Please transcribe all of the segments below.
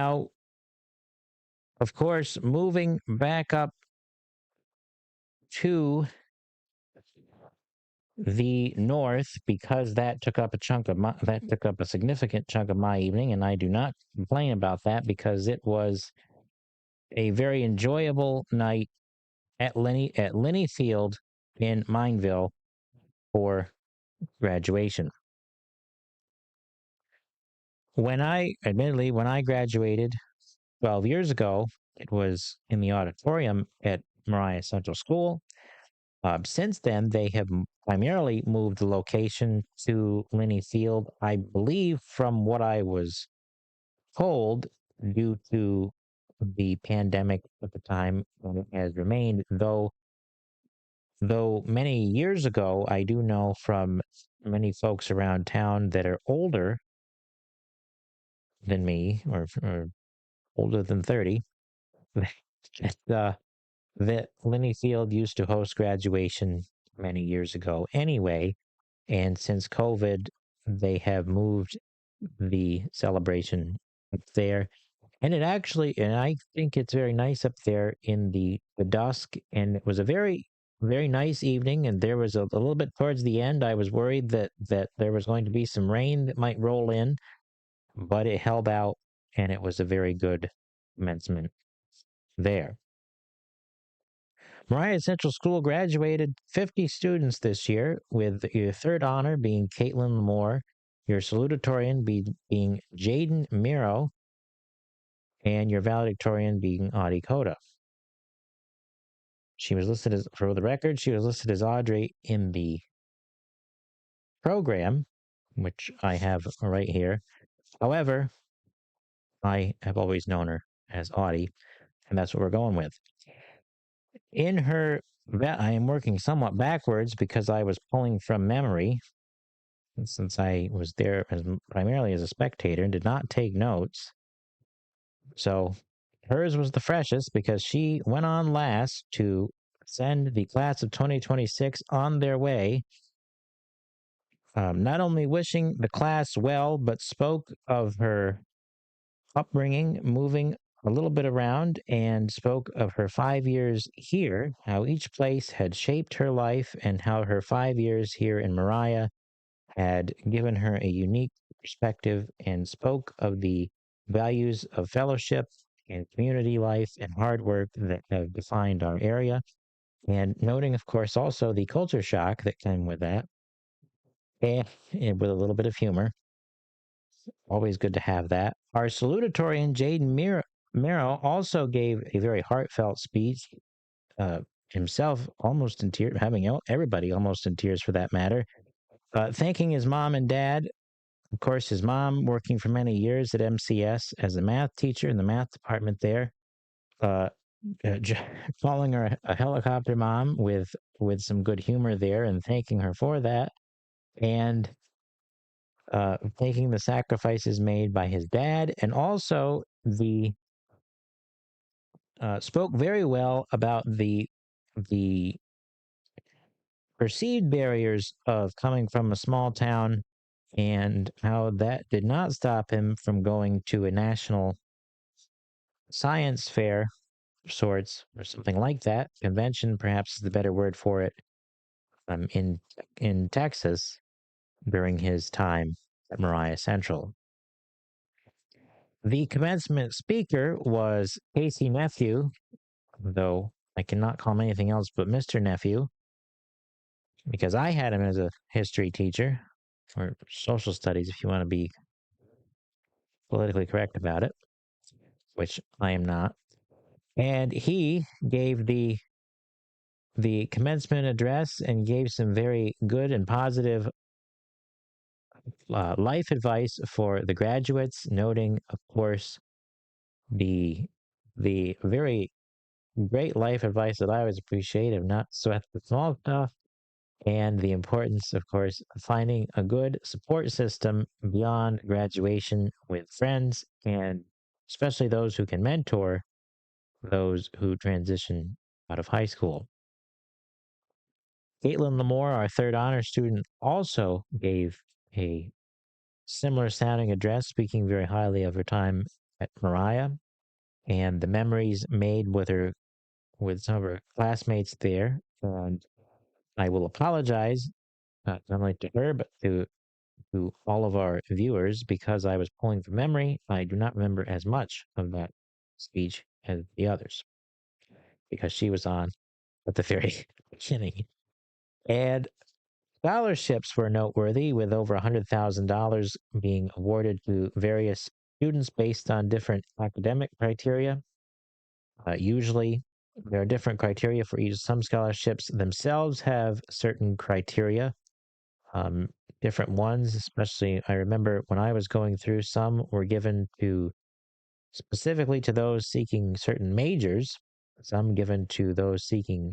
Now, of course, moving back up to the north, because that took up a significant chunk of my evening, and I do not complain about that because it was a very enjoyable night at Linney Field in Mineville for graduation. When I graduated 12 years ago, it was in the auditorium at Moriah Central School. Since then, they have primarily moved the location to Linney Field, I believe, from what I was told, due to the pandemic at the time, and it has remained. Though many years ago, I do know from many folks around town that are older than me, or older than 30, that that Linney Field used to host graduation many years ago anyway. And since COVID, they have moved the celebration up there. And I think it's very nice up there in the dusk. And it was a very, very nice evening. And there was a little bit towards the end, I was worried that there was going to be some rain that might roll in, but it held out, and it was a very good commencement there. Moriah Central School graduated 50 students this year, with your third honor being Caitlin Lamore, your salutatorian being Jaden Miro, and your valedictorian being Audie Coda. She was listed as, for the record, she was listed as Audrey in the program, which I have right here. However, I have always known her as Audie, and that's what we're going with. In her, I am working somewhat backwards because I was pulling from memory, since I was there primarily as a spectator and did not take notes. So hers was the freshest because she went on last to send the class of 2026 on their way, not only wishing the class well, but spoke of her upbringing, moving a little bit around, and spoke of her 5 years here, how each place had shaped her life, and how her 5 years here in Moriah had given her a unique perspective, and spoke of the values of fellowship and community life and hard work that have defined our area. And noting, of course, also the culture shock that came with that, and with a little bit of humor. Always good to have that. Our salutatorian, Jaden Miro, also gave a very heartfelt speech, himself almost in tears, having everybody almost in tears for that matter, thanking his mom and dad. Of course, his mom working for many years at MCS as a math teacher in the math department there, uh, calling her a helicopter mom with some good humor there, and thanking her for that, and thanking the sacrifices made by his dad, and also the spoke very well about the perceived barriers of coming from a small town, and how that did not stop him from going to a national science fair of sorts, or something like that. Convention, perhaps, is the better word for it, in Texas during his time at Moriah Central. The commencement speaker was Casey Nephew, though I cannot call him anything else but Mr. Nephew, because I had him as a history teacher, or social studies if you want to be politically correct about it, which I am not. And he gave the commencement address and gave some very good and positive life advice for the graduates, noting, of course, the very great life advice that I always appreciate of not sweat the small stuff, and the importance, of course, of finding a good support system beyond graduation with friends, and especially those who can mentor those who transition out of high school. Caitlin Lamore, our third honor student, also gave a similar sounding address, speaking very highly of her time at Moriah and the memories made with some of her classmates there. And I will apologize not only to her but to all of our viewers because I was pulling from memory. I do not remember as much of that speech as the others because she was on at the very beginning. And scholarships were noteworthy, with over $100,000 being awarded to various students based on different academic criteria. Usually, there are different criteria for each. Some scholarships themselves have certain criteria, um, different ones, especially I remember when I was going through, some were given to specifically to those seeking certain majors, some given to those seeking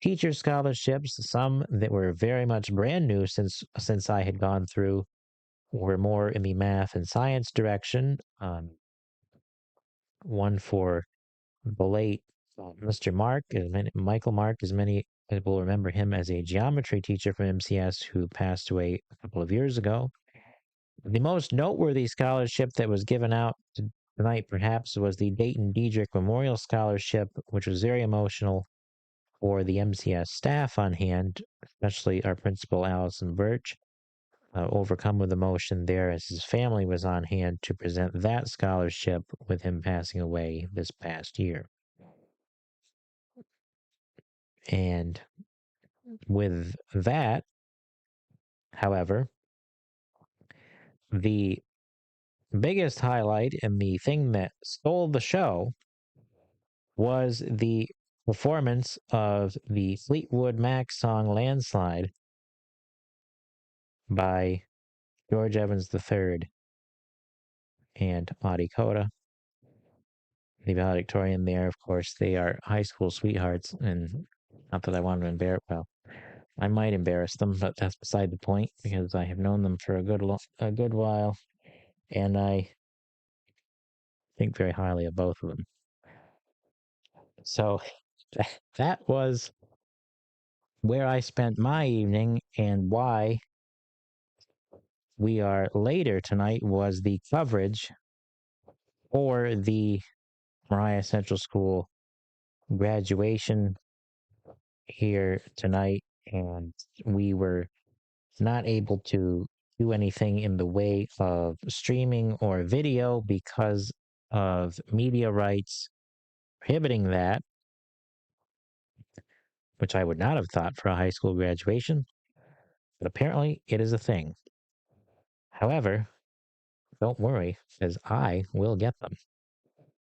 teacher scholarships, some that were very much brand new since I had gone through were more in the math and science direction. One for the late Mr. Michael Mark, as many will remember him as a geometry teacher from MCS who passed away a couple of years ago. The most noteworthy scholarship that was given out tonight, perhaps, was the Dayton Diedrich Memorial Scholarship, which was very emotional for the MCS staff on hand, especially our principal, Allison Birch, overcome with emotion there as his family was on hand to present that scholarship with him passing away this past year. And with that, however, the biggest highlight and the thing that stole the show was the performance of the Fleetwood Mac song Landslide by George Evans III and Audie Coda. The valedictorian there, of course, they are high school sweethearts, and not that I want to embarrass, well, I might embarrass them, but that's beside the point because I have known them for a good while, and I think very highly of both of them. So that was where I spent my evening, and why we are later tonight was the coverage for the Moriah Central School graduation here tonight, and we were not able to do anything in the way of streaming or video because of media rights prohibiting that, which I would not have thought for a high school graduation, but apparently it is a thing. However, don't worry, as I will get them.